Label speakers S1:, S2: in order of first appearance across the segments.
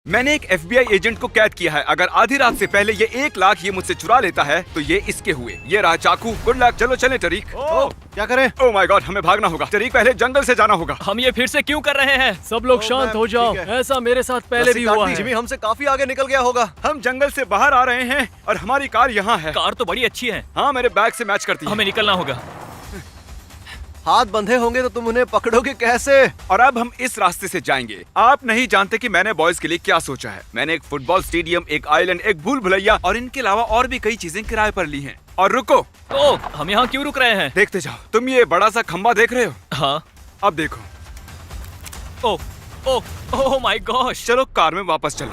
S1: मैंने एक FBI agent को कैद किया है। अगर आधी रात से पहले ये 1 लाख ये मुझसे चुरा लेता है तो ये इसके हुए। ये रहा चाकू। Good luck. चलो चले टरीक।
S2: क्या करें?
S1: ओह माय गॉड, हमें भागना होगा। टरीक, पहले जंगल से जाना होगा।
S3: हम ये फिर से क्यों कर रहे हैं?
S4: सब लोग शांत हो जाओ।
S2: ठीक है।
S4: ऐसा मेरे साथ पहले भी हुआ है।
S2: जिमी हमसे काफी आगे निकल गया होगा।
S1: हम जंगल से बाहर आ रहे हैं और हमारी कार यहाँ है।
S3: कार तो बड़ी अच्छी है।
S1: हाँ, मेरे बैग से मैच करती है।
S3: हमें निकलना होगा।
S2: हाथ बंधे होंगे तो तुम उन्हें पकड़ोगे कैसे?
S1: और अब हम इस रास्ते से जाएंगे। आप नहीं जानते कि मैंने बॉयज के लिए क्या सोचा है। मैंने एक फुटबॉल स्टेडियम, एक आइलैंड, एक भूल भुलैया और इनके अलावा और भी कई चीजें किराए पर ली हैं। और रुको,
S3: ओह, हम यहाँ क्यों रुक रहे हैं?
S1: देखते जाओ। तुम ये बड़ा सा खंबा देख रहे हो?
S3: हाँ।
S1: अब देखो।
S3: ओह ओह ओह माय गॉश।
S1: चलो कार में वापस चले।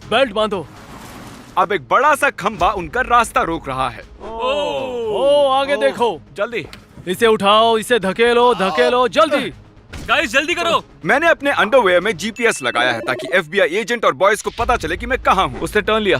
S4: बेल्ट बांधो।
S1: अब एक बड़ा सा खंबा उनका रास्ता रोक रहा है।
S4: ओ आगे देखो।
S3: जल्दी
S4: इसे उठाओ, इसे धकेलो, धकेलो, जल्दी।
S3: गाइस, जल्दी करो।
S1: मैंने अपने अंडरवेयर में GPS लगाया है ताकि FBI एजेंट और बॉयज को पता चले कि मैं कहाँ हूँ।
S3: उसने टर्न लिया।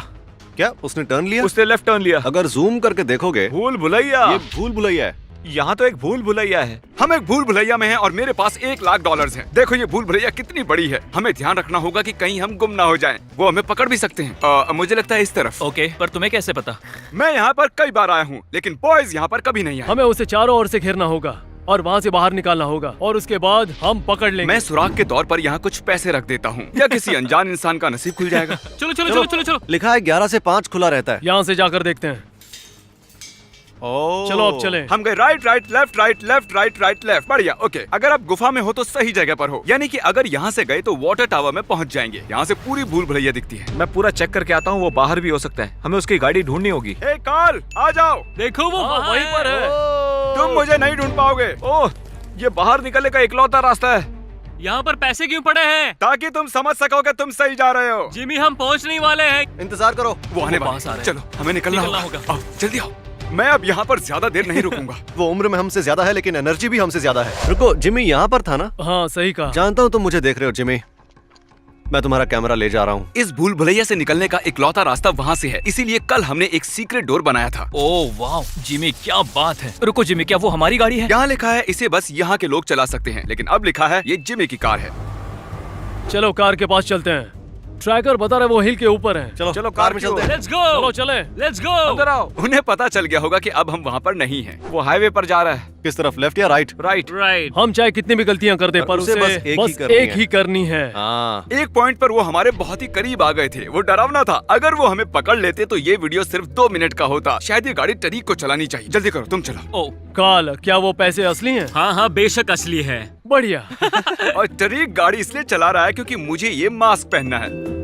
S2: क्या उसने टर्न लिया?
S1: उसने लेफ्ट टर्न लिया।
S2: अगर जूम करके देखोगे,
S1: भूल भुलैया।
S2: ये भूल भुलैया है।
S1: यहाँ तो एक भूल भुलैया है। हम एक भूल भुलैया में हैं और मेरे पास $1 लाख हैं। देखो ये भूल भुलैया कितनी बड़ी है। हमें ध्यान रखना होगा कि कहीं हम गुम ना हो जाएं। वो हमें पकड़ भी सकते हैं। मुझे लगता है इस तरफ।
S3: ओके, पर तुम्हें कैसे पता?
S1: मैं यहाँ पर कई बार आया हूँ, लेकिन बॉयज यहाँ पर कभी नहीं आए।
S4: हमें उसे चारों ओर से घेरना होगा और वहाँ से बाहर निकालना होगा और उसके बाद हम पकड़ लेंगे।
S1: मैं सुराग के तौर पर यहाँ कुछ पैसे रख देता हूँ या किसी अनजान इंसान का नसीब खुल जाएगा।
S3: चलो चलो चलो चलो चलो।
S2: लिखा है 11 से 5 खुला रहता है।
S4: यहाँ से जाकर देखते हैं। चलो अब चले।
S1: हम गए right right left right left right right left. बढ़िया। ओके, अगर आप गुफा में हो तो सही जगह पर हो। यानी कि अगर यहाँ से गए तो वाटर टावर में पहुँच जाएंगे। यहाँ से पूरी भूल भुलैया दिखती है।
S5: मैं पूरा चेक करके आता हूँ, वो बाहर भी हो सकता है। हमें उसकी गाड़ी ढूंढनी होगी।
S1: हे कार्ल, आ जाओ।
S3: देखो वो
S4: हाँ, वहीं पर है।
S1: तुम मुझे नहीं ढूंढ पाओगे।
S5: ओह, ये बाहर निकलने का इकलौता रास्ता है।
S3: यहाँ पर पैसे क्यों पड़े हैं?
S1: ताकि तुम समझ सको कि तुम सही जा रहे हो।
S3: जिमी, हम पहुँचने वाले हैं।
S2: इंतजार करो।
S1: वो आने
S3: पास
S1: वाले
S3: आ
S1: हैं।
S3: रहे हैं।
S1: चलो हमें निकलना
S3: निकलना
S1: होगा।
S3: होगा।
S1: आओ जल्दी आओ। मैं अब यहाँ पर ज्यादा देर नहीं रुकूंगा।
S2: वो उम्र में हमसे ज्यादा है लेकिन एनर्जी भी हमसे ज्यादा है। रुको, जिमी यहाँ पर था ना?
S4: हाँ सही कहा।
S2: जानता हूँ तुम मुझे देख रहे हो जिमी। मैं तुम्हारा कैमरा ले जा रहा हूँ।
S1: इस भूल भुलैया से निकलने का इकलौता रास्ता वहाँ से है। इसीलिए कल हमने एक सीक्रेट डोर बनाया था।
S3: ओह वाह, जिमी क्या बात है। रुको जिमी, क्या वो हमारी गाड़ी है?
S1: यहाँ लिखा है इसे बस यहाँ के लोग चला सकते हैं, लेकिन अब लिखा है ये जिमी की कार है।
S4: चलो कार के पास चलते हैं। ट्रैकर बता रहे वो हिल के ऊपर है।
S2: चलो
S5: चलो,
S2: कार में चलते हैं।
S3: Let's go.
S4: चलो चले।
S3: Let's go.
S5: अंदर आओ।
S1: उन्हें पता चल गया होगा कि अब हम वहाँ पर नहीं हैं।
S5: वो हाईवे पर जा रहा है।
S2: किस तरफ, लेफ्ट या राइट?
S5: राइट।
S3: राइट।
S4: हम चाहे कितनी भी गलतियां कर दे पर उसे बस एक ही करनी है।
S2: हाँ।
S1: एक पॉइंट पर वो हमारे बहुत ही करीब आ गए थे। वो डरावना था। अगर वो हमें पकड़ लेते तो ये वीडियो सिर्फ 2 मिनट का होता। शायद ये गाड़ी टरीक को चलानी चाहिए। जल्दी करो, तुम चलो।
S3: ओह
S4: काल, क्या वो पैसे असली हैं?
S3: हाँ हाँ, बेशक असली है।
S4: बढ़िया।
S1: और टरीक गाड़ी इसलिए चला रहा है क्योंकि मुझे ये मास्क पहनना है।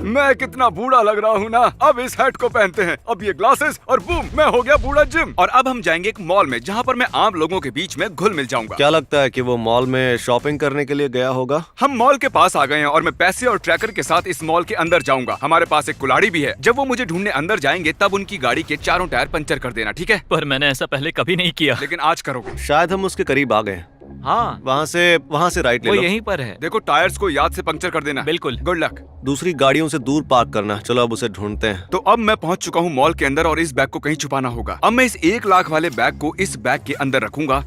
S1: मैं कितना बूढ़ा लग रहा हूँ ना। अब इस हैट को पहनते हैं, अब ये ग्लासेस और बूम, मैं हो गया बूढ़ा जिम। और अब हम जाएंगे एक मॉल में जहाँ पर मैं आम लोगों के बीच में घुल मिल जाऊंगा।
S2: क्या लगता है कि वो मॉल में शॉपिंग करने के लिए गया होगा?
S1: हम मॉल के पास आ गए हैं और मैं पैसे और ट्रैकर के साथ इस मॉल के अंदर जाऊंगा। हमारे पास एक कुल्हाड़ी भी है। जब वो मुझे ढूंढने अंदर जाएंगे तब उनकी गाड़ी के चारों टायर पंचर कर देना, ठीक है?
S3: पर मैंने ऐसा पहले कभी नहीं किया।
S1: लेकिन आज करोगे।
S2: शायद हम उसके करीब आ गए।
S5: हाँ,
S2: वहाँ से राइट ले
S5: वो
S2: लो।
S5: यहीं पर है।
S1: देखो टायर्स को याद से पंक्चर कर देना।
S3: बिल्कुल।
S1: Good luck.
S2: दूसरी गाड़ियों से दूर पार्क करना। चलो अब उसे ढूंढते हैं।
S1: तो अब मैं पहुंच चुका हूं मॉल के अंदर और इस बैग को कहीं छुपाना होगा। अब मैं इस 1 लाख वाले बैग को इस बैग के अंदर रखूंगा।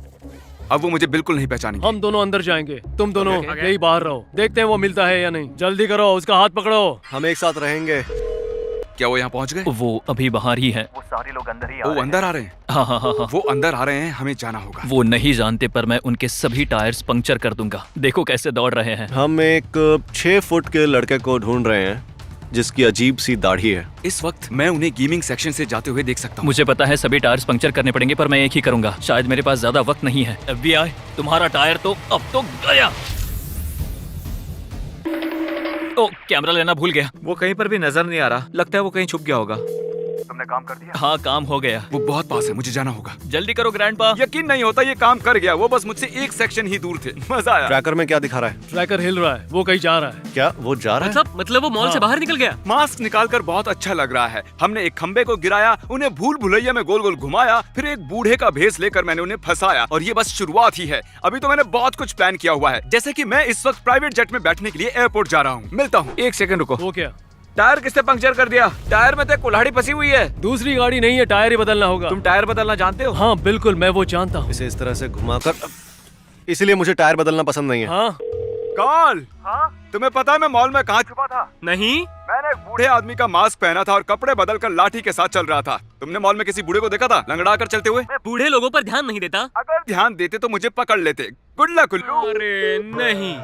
S1: अब वो मुझे बिल्कुल नहीं पहचानेंगे।
S4: हम दोनों अंदर जाएंगे, तुम दोनों यही बाहर रहो। देखते हैं वो मिलता है या नहीं। जल्दी करो, उसका हाथ पकड़ो।
S2: हम एक साथ रहेंगे।
S1: क्या वो यहाँ पहुंच गए?
S3: वो अभी बाहर ही है।
S1: वो अंदर आ रहे हैं।
S3: हाँ हाँ हाँ हाँ।
S1: वो अंदर आ रहे हैं, हमें जाना होगा।
S3: वो नहीं जानते पर मैं उनके सभी टायर्स पंक्चर कर दूंगा। देखो कैसे दौड़ रहे हैं।
S2: हम एक 6 फुट के लड़के को ढूंढ रहे हैं जिसकी अजीब सी दाढ़ी है।
S1: इस वक्त मैं उन्हें गेमिंग सेक्शन से जाते हुए देख सकता हूँ।
S3: मुझे पता है सभी टायर्स पंक्चर करने पड़ेंगे पर मैं एक ही करूंगा। शायद मेरे पास ज्यादा वक्त नहीं है। FBI, तुम्हारा टायर तो अब तो गया। ओ, कैमरा लेना भूल गया।
S5: वो कहीं पर भी नजर नहीं आ रहा। लगता है वो कहीं छुप गया होगा।
S1: तुमने काम कर दिया?
S3: हाँ, काम हो गया।
S1: वो बहुत पास है, मुझे जाना होगा।
S3: जल्दी करो ग्रैंडपा।
S1: यकीन नहीं होता ये काम कर गया। वो बस मुझसे एक सेक्शन ही दूर थे। मजा आया।
S2: ट्रैकर में क्या दिखा रहा है?
S4: ट्रैकर हिल रहा है, वो कहीं जा रहा है।
S2: क्या वो जा रहा है?
S3: मतलब वो मॉल से बाहर निकल गया।
S1: मास्क निकालकर बहुत अच्छा लग रहा है। हमने एक खंबे को गिराया, उन्हें भूल भुलैया में गोल गोल घुमाया, फिर एक बूढ़े का भेस लेकर मैंने उन्हें फंसाया। और ये बस शुरुआत ही है। अभी तो मैंने बहुत कुछ प्लान किया हुआ है। जैसे कि मैं इस वक्त प्राइवेट जेट में बैठने के लिए एयरपोर्ट जा रहा हूँ। मिलता हूँ।
S5: 1 सेकंड रुको।
S4: वो क्या?
S5: टायर किसने पंक्चर कर दिया? टायर में तो कुल्हाड़ी फंसी हुई है।
S4: दूसरी गाड़ी नहीं है, टायर ही बदलना होगा।
S5: तुम टायर बदलना जानते हो?
S4: हाँ बिल्कुल, मैं वो जानता हूँ।
S2: इसे इस तरह से घुमाकर इसीलिए मुझे टायर बदलना पसंद नहीं है।
S4: हाँ
S1: कॉल। हाँ? तुम्हें पता है मैं मॉल में कहाँ छुपा था?
S3: नहीं।
S1: मैंने एक बूढ़े आदमी का मास्क पहना था और कपड़े बदलकर लाठी के साथ चल रहा था। तुमने मॉल में किसी बूढ़े को देखा था लंगड़ा कर चलते हुए?
S3: मैं बूढ़े लोगों पर ध्यान नहीं देता।
S1: अगर ध्यान देते तो मुझे पकड़ लेते। गुड लक उल्लू।
S3: अरे नहीं।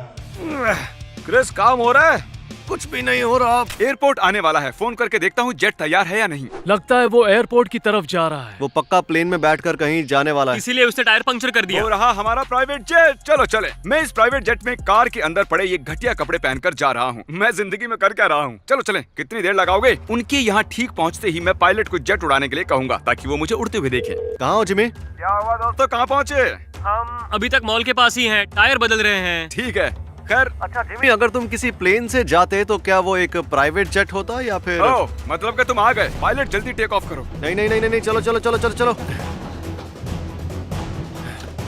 S1: क्रिस, काम हो रहा है?
S2: कुछ भी नहीं हो रहा।
S1: एयरपोर्ट आने वाला है, फोन करके देखता हूँ जेट तैयार है या नहीं।
S4: लगता है वो एयरपोर्ट की तरफ जा रहा है।
S2: वो पक्का प्लेन में बैठकर कहीं जाने वाला है।
S3: इसीलिए उसने टायर पंक्चर कर दिया।
S1: हो रहा हमारा प्राइवेट जेट। चलो चले। मैं इस प्राइवेट जेट में कार के अंदर पड़े ये घटिया कपड़े पहनकर जा रहा हूँ। मैं जिंदगी में कर क्या रहा हूँ? चलो चले। कितनी देर लगाओगे? उनके यहाँ ठीक पहुँचते ही मैं पायलट को जेट उड़ाने के लिए कहूँगा ताकि वो मुझे उड़ते हुए देखे।
S2: कहाँ हो जिमी?
S1: क्या हुआ दोस्तों, कहाँ पहुँचे?
S3: हम अभी तक मॉल के पास ही हैं, टायर बदल रहे हैं।
S1: ठीक है। खैर,
S2: अच्छा जिमी, अगर तुम किसी प्लेन से जाते तो क्या वो एक प्राइवेट जेट होता या फिर?
S1: ओ, मतलब कि तुम आ गए। पायलट जल्दी टेक ऑफ करो।
S2: नहीं नहीं नहीं नहीं, चलो चलो चलो चलो चलो।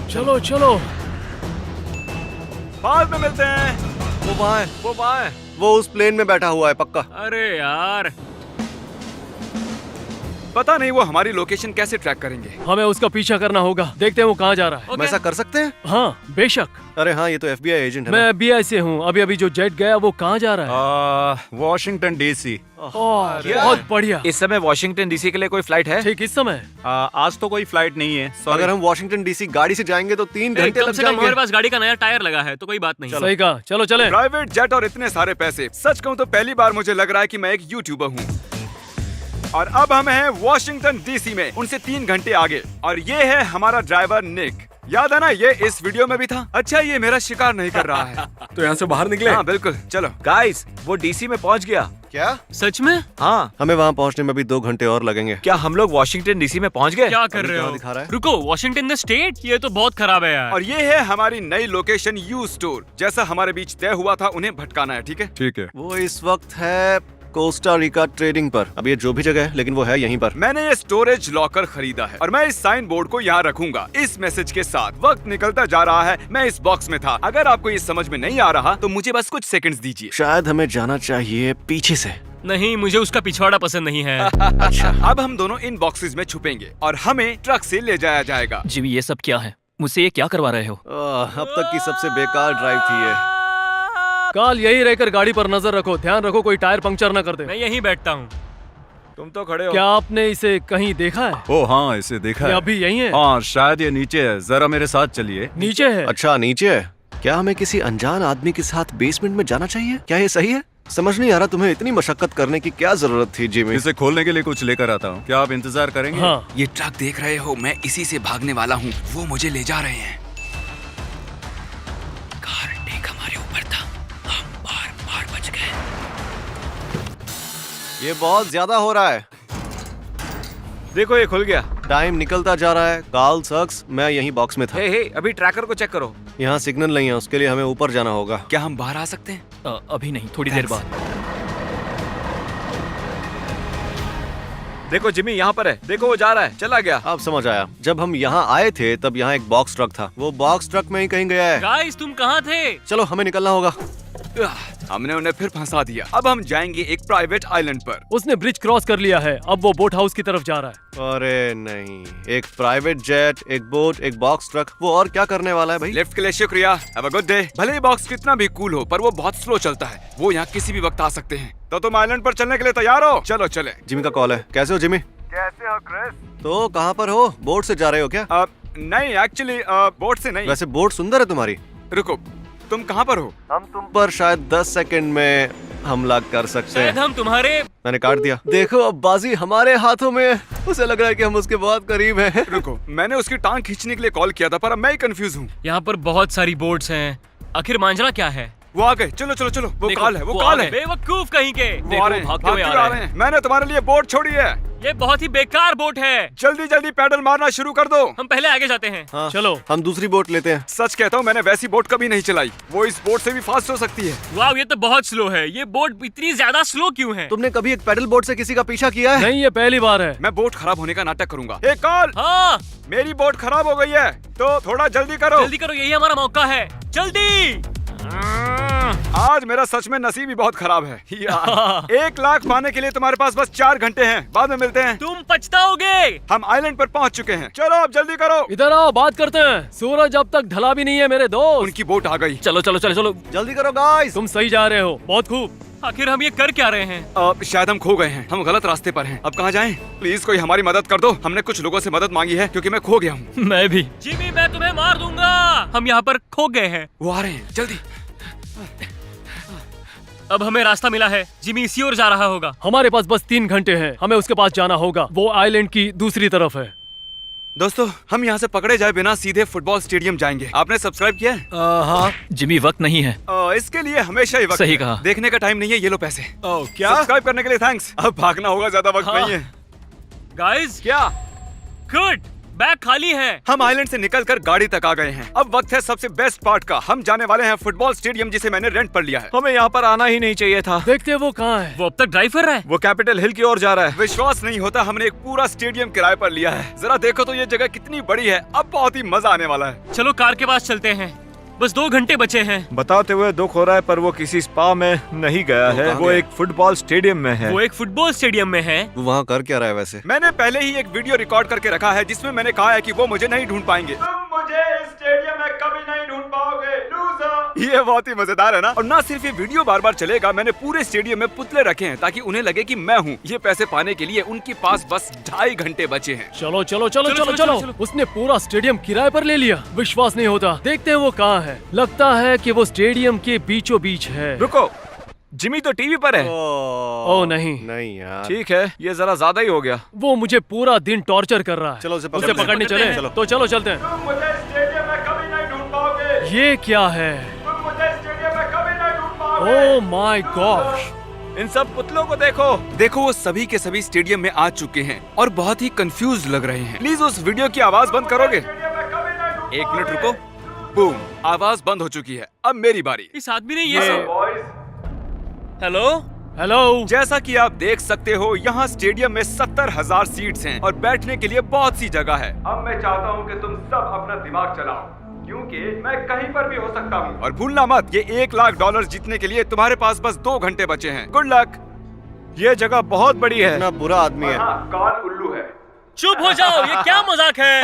S4: चलो चलो।
S1: बाद में मिलते हैं।
S2: वो वहाँ है,
S1: वो वहाँ है।
S2: वो उस प्लेन में बैठा हुआ है पक्का।
S3: अरे यार,
S1: पता नहीं वो हमारी लोकेशन कैसे ट्रैक करेंगे।
S4: हमें उसका पीछा करना होगा। देखते हैं वो कहाँ जा रहा है।
S3: ओके।
S2: हम ऐसा कर सकते हैं?
S4: हाँ बेशक।
S2: अरे हाँ, ये तो FBI एजेंट है
S4: मैं
S2: ना।
S4: FBI से हूँ। अभी अभी जो जेट गया वो कहाँ जा रहा है?
S5: Washington DC.
S4: ओह, बहुत बढ़िया।
S5: इस समय वॉशिंगटन डीसी के लिए कोई फ्लाइट है?
S4: ठीक इस समय।
S5: आज तो कोई फ्लाइट नहीं है।
S2: अगर हम वॉशिंगटन DC गाड़ी से जाएंगे तो 3 घंटे
S3: कम
S2: लग
S3: से कम
S2: जाएंगे।
S3: हमारे पास गाड़ी का नया टायर लगा है तो कोई बात नहीं।
S4: सही कहा। चलो चले।
S1: प्राइवेट जेट और इतने सारे पैसे। सच कहूँ तो पहली बार मुझे लग रहा है कि मैं एक यूट्यूबर हूँ। और अब हम हैं वॉशिंगटन डीसी में, उनसे 3 घंटे आगे। और ये है हमारा ड्राइवर निक। याद है ना, ये इस वीडियो में भी था। अच्छा, ये मेरा शिकार नहीं कर रहा है।
S5: तो यहाँ से बाहर निकले।
S1: हाँ बिल्कुल, चलो।
S5: गाइस, वो डीसी में पहुँच गया।
S2: क्या?
S3: सच में?
S5: हाँ।
S2: हमें वहाँ पहुँचने में भी 2 घंटे और लगेंगे।
S5: क्या हम लोग वॉशिंगटन डीसी में पहुँच गए?
S3: क्या कर रहे
S2: कहाँ
S3: हो?
S2: दिखा रहा है?
S3: रुको, वॉशिंगटन द स्टेट? ये तो बहुत खराब है यार।
S1: और ये है हमारी नई लोकेशन यू स्टोर। जैसा हमारे बीच तय हुआ था, उन्हें भटकाना है। ठीक है?
S5: ठीक है।
S2: वो इस वक्त है कोस्टा रिका ट्रेडिंग पर। अब ये जो भी जगह है, लेकिन वो है यहीं पर।
S1: मैंने ये स्टोरेज लॉकर खरीदा है और मैं इस साइन बोर्ड को यहाँ रखूंगा इस मैसेज के साथ। वक्त निकलता जा रहा है, मैं इस बॉक्स में था। अगर आपको ये समझ में नहीं आ रहा तो मुझे बस कुछ सेकंड्स दीजिए।
S2: शायद हमें जाना चाहिए पीछे से।
S3: नहीं, मुझे उसका पिछवाड़ा पसंद नहीं है।
S1: अच्छा, अब हम दोनों इन बॉक्सेस में छुपेंगे और हमें ट्रक से ले जाया जाएगा।
S3: जिमी, ये सब क्या है? मुझसे ये क्या करवा रहे हो?
S2: अब तक की सबसे बेकार ड्राइव थी ये।
S4: काल यही रहकर गाड़ी पर नजर रखो। ध्यान रखो कोई टायर पंक्चर न कर दे।
S3: मैं यहीं बैठता हूँ।
S1: तुम तो खड़े हो।
S4: क्या आपने इसे कहीं देखा है?
S6: ओ हाँ, इसे देखा
S4: ये
S6: है।
S4: अभी यहीं है?
S6: हाँ, शायद ये नीचे है। जरा मेरे साथ चलिए।
S4: नीचे है?
S2: अच्छा, नीचे है। क्या हमें किसी अनजान आदमी के साथ बेसमेंट में जाना चाहिए? क्या ये सही है? समझ नहीं आ रहा तुम्हें इतनी मशक्कत करने की क्या जरूरत थी जिमी।
S6: इसे खोलने के लिए कुछ लेकर आता हूँ। क्या आप इंतजार करेंगे?
S4: हाँ।
S1: ये ट्रक देख रहे हो, मैं इसी से भागने वाला हूँ। वो मुझे ले जा रहे हैं। कार टेक हमारे ऊपर था, हम बार बच गए।
S2: ये बहुत ज्यादा हो रहा है।
S5: देखो, ये खुल गया।
S2: टाइम निकलता जा रहा है। कार्ल सक्स, मैं यहीं बॉक्स में था।
S5: हे, अभी ट्रैकर को चेक करो।
S2: यहाँ सिग्नल नहीं है, उसके लिए हमें ऊपर जाना होगा।
S1: क्या हम बाहर आ सकते हैं?
S3: अभी नहीं, थोड़ी देर बाद।
S5: देखो जिमी, यहाँ पर है। देखो, वो जा रहा है, चला गया।
S2: अब समझ आया। जब हम यहाँ आए थे तब यहाँ एक बॉक्स ट्रक था। वो बॉक्स ट्रक में ही कहीं गया है।
S3: गाइस, तुम कहाँ थे?
S2: चलो, हमें निकलना होगा।
S1: हमने उन्हें फिर फंसा दिया। अब हम जाएंगे एक प्राइवेट आइलैंड पर।
S4: उसने ब्रिज क्रॉस कर लिया है। अब वो बोट हाउस की तरफ जा रहा है।
S2: अरे नहीं, एक प्राइवेट जेट, एक बोट, एक बॉक्स ट्रक, वो और क्या करने वाला है भाई?
S1: लिफ्ट के लिए शुक्रिया। Have a good day. भले ही बॉक्स कितना भी कूल हो, पर वो बहुत स्लो चलता है। वो यहाँ किसी भी वक्त आ सकते हैं। तो तुम आइलैंड पर चलने के लिए तैयार हो? चलो चले।
S2: जिमी का कॉल है। कैसे हो जिमी?
S1: कैसे हो क्रिस?
S2: तो कहाँ पर हो? बोट से जा रहे हो क्या?
S1: नहीं, एक्चुअली बोट से नहीं।
S2: वैसे बोट सुंदर है तुम्हारी।
S1: रुको, तुम कहाँ पर हो?
S2: हम तुम पर शायद 10 सेकंड में हमला कर सकते
S3: शायद
S2: हैं।
S3: हम तुम्हारे।
S2: मैंने काट दिया। देखो, अब बाजी हमारे हाथों में है। उसे लग रहा है कि हम उसके बहुत करीब हैं।
S1: रुको, मैंने उसकी टांग खींचने के लिए कॉल किया था, पर अब मैं ही कंफ्यूज हूँ।
S3: यहाँ पर बहुत सारी बोट्स हैं। आखिर मांझला क्या है?
S1: वो आ गए। चलो चलो चलो, वो
S3: देखो,
S1: काल है, वो
S3: आ
S1: काल
S3: गए।
S1: है।
S3: बेवकूफ कहीं के।
S1: वो
S3: देखो,
S1: आ रहे हैं,
S3: भागते हुए
S1: भागते
S3: आ
S1: आ
S3: रहे हैं।
S1: मैंने तुम्हारे लिए बोट छोड़ी है।
S3: ये बहुत ही बेकार बोट है।
S1: जल्दी जल्दी पैडल मारना शुरू कर दो।
S3: हम पहले आगे जाते हैं।
S2: हाँ,
S4: चलो।
S2: हम दूसरी बोट लेते हैं।
S1: सच कहता हूँ, मैंने वैसी बोट कभी नहीं चलाई। वो इस बोट से भी फास्ट हो सकती है।
S3: वाह, ये तो बहुत स्लो है। ये बोट इतनी ज्यादा स्लो क्यों है?
S2: तुमने कभी एक पैडल बोट से किसी का पीछा किया है?
S4: नहीं, ये पहली बार है।
S1: मैं बोट खराब होने का नाटक करूंगा। एक कॉल।
S3: हाँ,
S1: मेरी बोट खराब हो गई है, तो थोड़ा जल्दी करो।
S3: जल्दी करो, यही हमारा मौका है। जल्दी।
S1: आज मेरा सच में नसीब ही बहुत खराब है यार। 1 लाख पाने के लिए तुम्हारे पास बस 4 घंटे हैं, बाद में मिलते हैं।
S3: तुम पछताओगे।
S1: हम आइलैंड पर पहुंच चुके हैं, चलो अब जल्दी करो।
S4: इधर आओ, बात करते हैं। सूरज अब तक ढला भी नहीं है मेरे दोस्त।
S1: उनकी बोट आ गई।
S3: चलो चलो चलो चलो,
S2: जल्दी करो गाइस।
S4: तुम सही जा रहे हो, बहुत खूब।
S3: आखिर हम ये कर क्या रहे हैं?
S1: अब शायद हम खो गए हैं, हम गलत रास्ते पर हैं। अब कहाँ जाएं? प्लीज कोई हमारी मदद कर दो। हमने कुछ लोगों से मदद मांगी है क्योंकि मैं खो गया हूँ।
S3: मैं भी। जिमी, मैं तुम्हें मार दूंगा। हम यहाँ पर खो गए हैं।
S1: वो आ रहे हैं, जल्दी।
S3: अब हमें रास्ता मिला है। जिमी इसी ओर जा रहा होगा।
S4: हमारे पास बस 3 घंटे हैं, हमें उसके पास जाना होगा। वो आइलैंड की दूसरी तरफ है।
S1: दोस्तों, हम यहाँ से पकड़े जाए बिना सीधे फुटबॉल स्टेडियम जाएंगे। आपने सब्सक्राइब किया है?
S3: हाँ। जिमी, वक्त नहीं है।
S1: इसके लिए हमेशा ही वक्त
S3: सही
S1: है।
S3: कहा।
S1: देखने का टाइम नहीं है, ये लो पैसे।
S5: क्या?
S1: सब्सक्राइब करने के लिए थैंक्स। अब भागना होगा, ज्यादा वक्त
S3: हाँ।
S1: नहीं है।
S3: गाइस,
S1: क्या?
S3: गुड, बैग खाली है।
S1: हम आइलैंड से निकलकर गाड़ी तक आ गए हैं। अब वक्त है सबसे बेस्ट पार्ट का। हम जाने वाले हैं फुटबॉल स्टेडियम, जिसे मैंने रेंट पर लिया है।
S5: हमें यहाँ पर आना ही नहीं चाहिए था।
S4: देखते हैं वो कहाँ है।
S3: वो अब तक ड्राइव कर रहा है।
S5: वो कैपिटल हिल की ओर जा रहा है।
S1: विश्वास नहीं होता, हमने एक पूरा स्टेडियम किराए पर लिया है। जरा देखो तो ये जगह कितनी बड़ी है। अब बहुत ही मजा आने वाला है।
S3: चलो कार के पास चलते हैं। बस 2 घंटे बचे हैं।
S5: बताते हुए दुख हो रहा है, पर वो किसी स्पा में नहीं गया है।
S2: कहाँ
S5: वो
S2: गया?
S5: एक फुटबॉल स्टेडियम में है।
S3: वो एक फुटबॉल स्टेडियम में है।
S2: वो वहाँ कर क्या रहा है वैसे?
S1: मैंने पहले ही एक वीडियो रिकॉर्ड करके रखा है जिसमें मैंने कहा है कि वो मुझे नहीं ढूंढ पाएंगे। तुम मुझे इस स्टेडियम में कभी नहीं ढूंढ पाओगे, लूजर। ये बहुत ही मजेदार है ना? और ना सिर्फ ये वीडियो बार बार चलेगा, मैंने पूरे स्टेडियम में पुतले रखे हैं ताकि उन्हें लगे कि मैं हूँ। ये पैसे पाने के लिए उनके पास बस 2.5 घंटे बचे हैं।
S4: चलो चलो चलो चलो चलो। उसने पूरा स्टेडियम किराए पर ले लिया। विश्वास नहीं होता। देखते हैं वो कहाँ है। लगता है कि वो स्टेडियम के बीचों बीच है।
S5: रुको, जिमी तो टीवी पर है।
S4: ओ नहीं।
S2: नहीं यार।
S5: ठीक है, ये जरा ज्यादा ही हो गया।
S4: वो मुझे पूरा दिन टॉर्चर कर रहा है।
S2: चलो उसे
S4: उसे पकड़ने चले।
S2: चलो।
S4: तो चलो चलते हैं।
S1: तुम मुझे स्टेडियम में कभी नहीं ढूंढ पाओगे।
S4: ये क्या है?
S1: तुम मुझे स्टेडियम में कभी नहीं ढूंढ पाओगे।
S4: Oh my gosh.
S5: इन सब पुतलों को देखो।
S1: देखो, वो सभी के सभी स्टेडियम में आ चुके हैं और बहुत ही कंफ्यूज लग रहे हैं। प्लीज उस वीडियो की आवाज बंद करोगे? 1 मिनट रुको। बूम, आवाज बंद हो चुकी है। अब मेरी बारी।
S3: इस आदमी ने ये सब। Hello
S4: hello.
S1: जैसा कि आप देख सकते हो, यहाँ स्टेडियम में 70,000 सीट्स हैं और बैठने के लिए बहुत सी जगह है। अब मैं चाहता हूँ कि तुम सब अपना दिमाग चलाओ, क्योंकि मैं कहीं पर भी हो सकता हूँ। और भूलना मत, ये $1 लाख जीतने के लिए तुम्हारे पास बस 2 घंटे बचे हैं। Good luck.
S5: ये जगह बहुत बड़ी है।
S2: इतना बुरा आदमी है।
S1: काल उल्लू है।
S3: चुप हो जाओ, ये क्या मजाक है?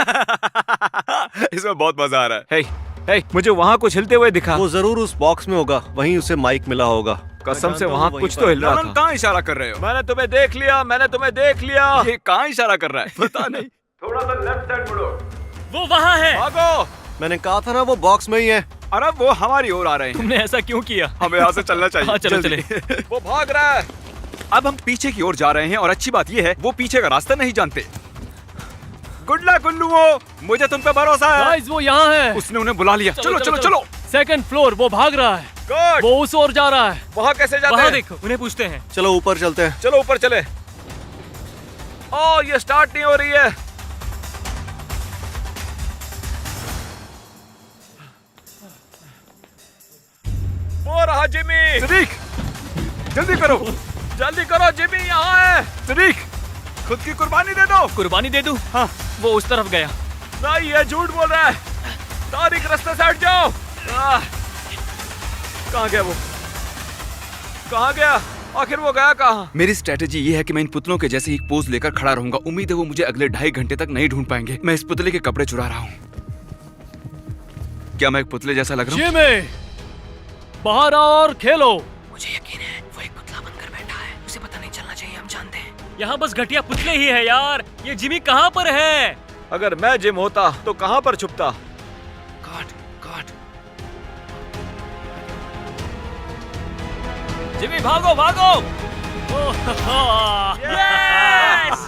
S1: इसमें बहुत मजा आ रहा है।
S5: हे, मुझे वहाँ कुछ हिलते हुए दिखा।
S2: वो जरूर उस बॉक्स में होगा, वहीं उसे माइक मिला होगा।
S5: कसम से
S2: मैं
S5: वहाँ
S2: जानता हूँ
S5: कुछ
S2: वहीं
S5: तो हिल रहा
S1: नॉलन,
S5: था।
S1: कहाँ इशारा कर रहे हो?
S5: मैंने तुम्हें देख लिया, मैंने तुम्हें देख लिया।
S1: ये कहाँ इशारा कर रहा है? पता नहीं। थोड़ा सा लेफ्ट साइड मुड़ो।
S3: वो वहाँ है।
S1: भागो।
S2: मैंने कहा था ना वो बॉक्स में ही है।
S1: अरे वो हमारी ओर आ रहे हैं।
S3: तुमने ऐसा क्यों किया?
S1: हमें यहाँ से चलना चाहिए।
S3: हाँ, चलो,
S1: जल्दी। वो भाग रहा है। अब हम पीछे की ओर जा रहे हैं और अच्छी बात ये है, वो पीछे का रास्ता नहीं जानते। गुड लक उल्लुओ, मुझे तुम पे भरोसा है।
S4: गाइस, वो यहाँ है।
S1: उसने उन्हें बुला लिया। चलो चलो चलो।
S4: 2nd floor. वो भाग रहा है।
S1: गुड।
S4: वो उस ओर जा रहा है।
S5: वहाँ कैसे जाते
S3: वहाँ
S5: हैं?
S3: देखो, उन्हें पूछते हैं।
S2: चलो ऊपर चलते हैं।
S5: चलो ऊपर चले। ओ, ये स्टार्ट नहीं हो रही है। वो रहा जिमी।
S1: सदीक, जल्दी करो।
S5: जल्दी करो, जिमी यहाँ है।
S1: सदीक, खुद की कुर्बानी दे दो।
S3: कुर्बानी दे दूं?
S1: हाँ।
S3: वो उस तरफ गया।
S5: नहीं, ये झूठ बोल रहा है। तारिक, रास्ते से हट जाओ। कहाँ गया वो? कहाँ गया? आखिर वो गया कहाँ?
S1: मेरी स्ट्रेटेजी ये है कि मैं इन पुतलों के जैसे एक पोज लेकर खड़ा रहूंगा। उम्मीद है वो मुझे अगले 2.5 घंटे तक नहीं ढूंढ पाएंगे। मैं इस पुतले के कपड़े चुरा रहा हूँ। क्या मैं एक पुतले जैसा लग रहा हूँ?
S4: जिमी, बाहर आओ और खेलो।
S3: मुझे यकीन है वो एक पुतला बनकर बैठा है। उसे पता नहीं चलना चाहिए, हम जानते हैं। यहाँ बस घटिया पुतले ही है यार। ये जिमी कहाँ पर है?
S5: अगर मैं जिम होता तो कहाँ पर छुपता?
S3: काट काट। जिमी, भागो भागो। यस!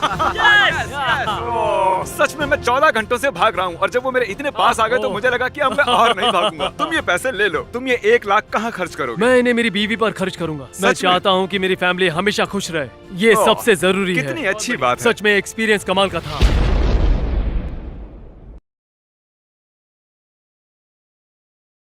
S1: सच में मैं 14 घंटों से भाग रहा हूँ और जब वो मेरे इतने पास आ गए तो मुझे लगा कि अब मैं और नहीं भागूंगा। तुम ये पैसे ले लो। तुम ये 1 लाख कहाँ खर्च करोगे?
S4: मैं इन्हें मेरी बीवी पर खर्च करूंगा। मैं
S1: में?
S4: चाहता हूँ कि मेरी फैमिली हमेशा खुश रहे। ये
S1: ओह,
S4: सबसे जरूरी है।
S1: कितनी अच्छी बात है।
S4: सच में एक्सपीरियंस कमाल का था।